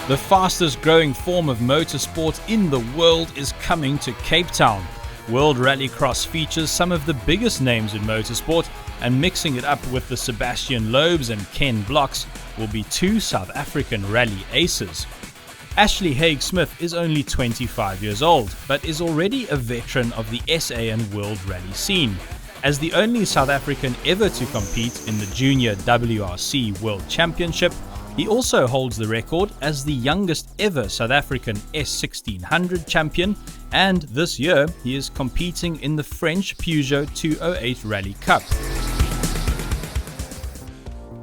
The fastest growing form of motorsport in the world is coming to Cape Town. World Rallycross features some of the biggest names in motorsport, and mixing it up with the Sebastien Loebs and Ken Blocks will be two South African rally aces. Ashley Haigh-Smith is only 25 years old, but is already a veteran of the SA and World Rally scene. As the only South African ever to compete in the Junior WRC World Championship, he also holds the record as the youngest ever South African S1600 champion, and this year he is competing in the French Peugeot 208 Rally Cup.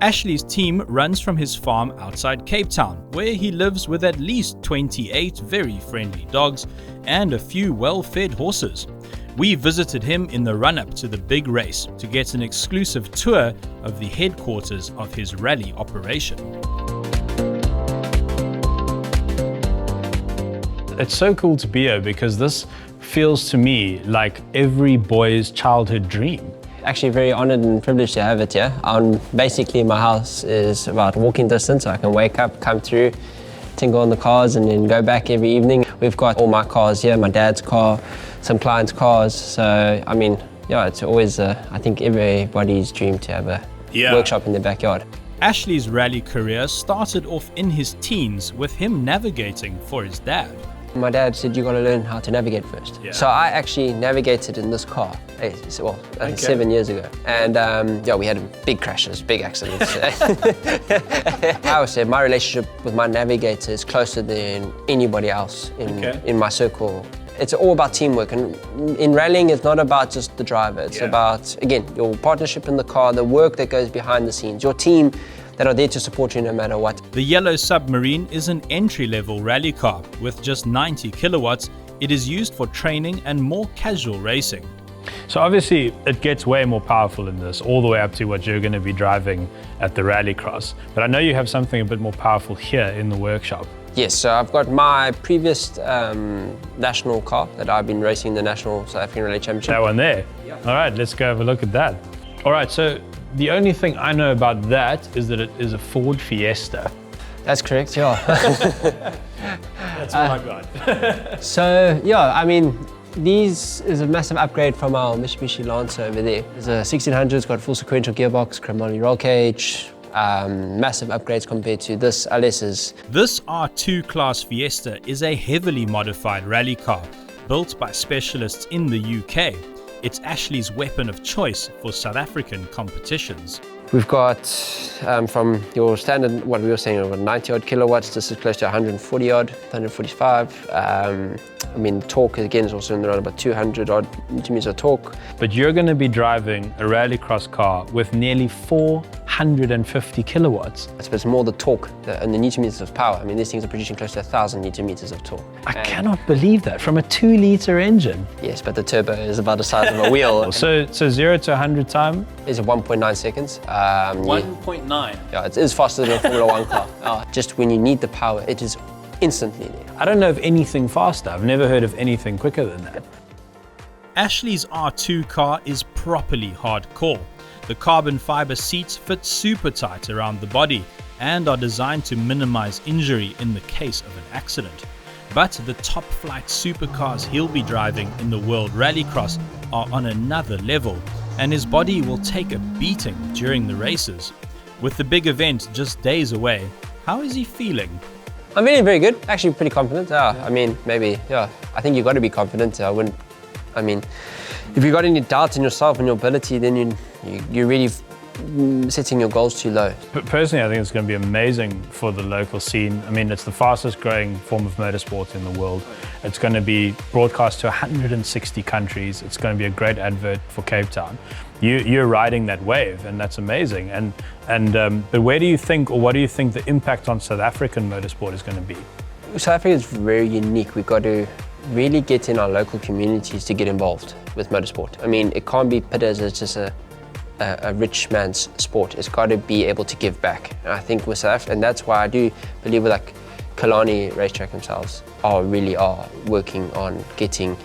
Ashley's team runs from his farm outside Cape Town, where he lives with at least 28 very friendly dogs and a few well-fed horses. We visited him in the run-up to the big race to get an exclusive tour of the headquarters of his rally operation. It's so cool to be here because this feels to me like every boy's childhood dream. Actually very honoured and privileged to have it here. Basically my house is about walking distance, so I can wake up, come through, tingle on the cars and then go back every evening. We've got all my cars here, my dad's car, some clients' cars, so I mean, yeah, it's always I think everybody's dream to have a workshop in their backyard. Ashley's rally career started off in his teens with him navigating for his dad. My dad said, you got to learn how to navigate first. Yeah. So I actually navigated in this car, 7 years ago. And yeah, we had big crashes, big accidents. I would say my relationship with my navigator is closer than anybody else in my circle. It's all about teamwork, and in rallying it's not about just the driver. It's about, again, your partnership in the car, the work that goes behind the scenes, your team that are there to support you no matter what. The Yellow Submarine is an entry-level rally car. With just 90 kilowatts, it is used for training and more casual racing. So obviously it gets way more powerful in this, all the way up to what you're going to be driving at the Rallycross. But I know you have something a bit more powerful here in the workshop. Yes, so I've got my previous national car that I've been racing in the National South African Rally Championship. That one there? Yeah. All right, let's go have a look at that. All right, so the only thing I know about that is that it is a Ford Fiesta. That's correct, yeah. That's all I got. So, yeah, I mean, these is a massive upgrade from our Mitsubishi Lancer over there. It's a 1600, it's got full sequential gearbox, chromoly roll cage, massive upgrades compared to this LS's. This R2 class Fiesta is a heavily modified rally car built by specialists in the UK. It's Ashley's weapon of choice for South African competitions. We've got from your standard, what we were saying, about 90 odd kilowatts, this is close to 140 odd, 145. I mean, torque again is also around about 200 odd newton meters of torque. But you're going to be driving a rallycross car with nearly 450 kilowatts. It's more the torque and the newton meters of power. I mean, these things are producing close to 1,000 newton meters of torque. I cannot believe that, from a 2-litre engine. Yes, but the turbo is about the size of a wheel. So 0 to 100 time? Is 1.9 seconds. 1.9? Yeah, it is faster than a Formula 1 car. Just when you need the power, it is instantly there. I don't know of anything faster. I've never heard of anything quicker than that. Ashley's R2 car is properly hardcore. The carbon fiber seats fit super tight around the body and are designed to minimize injury in the case of an accident. But the top flight supercars he'll be driving in the World Rallycross are on another level, and his body will take a beating during the races. With the big event just days away, how is he feeling? I'm feeling very good, actually pretty confident. I mean, maybe, I think you've got to be confident. I mean, if you've got any doubts in yourself and your ability, then you're really setting your goals too low. But personally, I think it's going to be amazing for the local scene. I mean, it's the fastest growing form of motorsport in the world. It's going to be broadcast to 160 countries. It's going to be a great advert for Cape Town. You're riding that wave, and that's amazing. But where do you think, or what do you think the impact on South African motorsport is going to be? South Africa is very unique. We've got to really get in our local communities to get involved with motorsport. I mean, it can't be put as just a rich man's sport. It's got to be able to give back. And I think with South Africa, and that's why I do believe with like Killarney racetrack themselves really are working on getting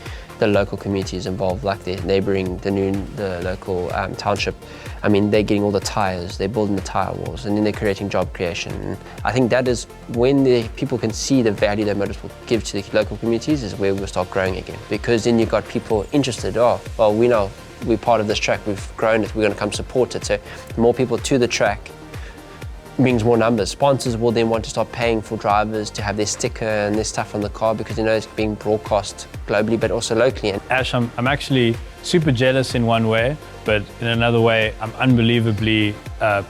the local communities involved, like the neighbouring, the local township. I mean, they're getting all the tyres, they're building the tyre walls, and then they're creating job creation. And I think that is when the people can see the value that motorsport gives to the local communities, is where we'll start growing again. Because then you've got people interested. Oh, well, we know we're part of this track, we've grown it, we're going to come support it. So more people to the track brings more numbers. Sponsors will then want to start paying for drivers to have their sticker and their stuff on the car, because they know it's being broadcast globally but also locally. And Ash, I'm actually super jealous in one way, but in another way, I'm unbelievably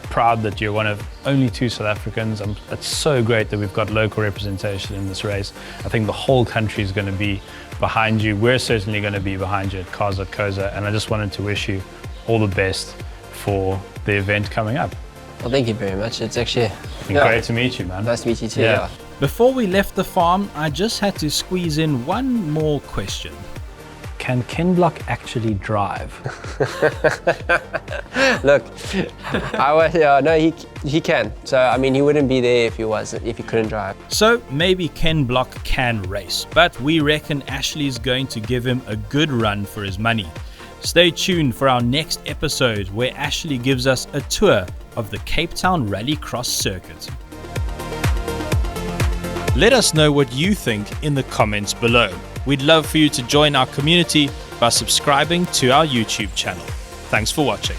proud that you're one of only 2 South Africans. It's so great that we've got local representation in this race. I think the whole country is going to be behind you. We're certainly going to be behind you at Cars.co.za, and I just wanted to wish you all the best for the event coming up. well, thank you very much. It's actually Great to meet you, man. Nice to meet you too. Yeah. Before we left the farm, I just had to squeeze in one more question. Can Ken Block actually drive? Look, no, he can. So I mean, he wouldn't be there if he couldn't drive. So maybe Ken Block can race, but we reckon Ashley's going to give him a good run for his money. Stay tuned for our next episode, where Ashley gives us a tour of the Cape Town Rallycross circuit. Let us know what you think in the comments below. We'd love for you to join our community by subscribing to our YouTube channel. Thanks for watching.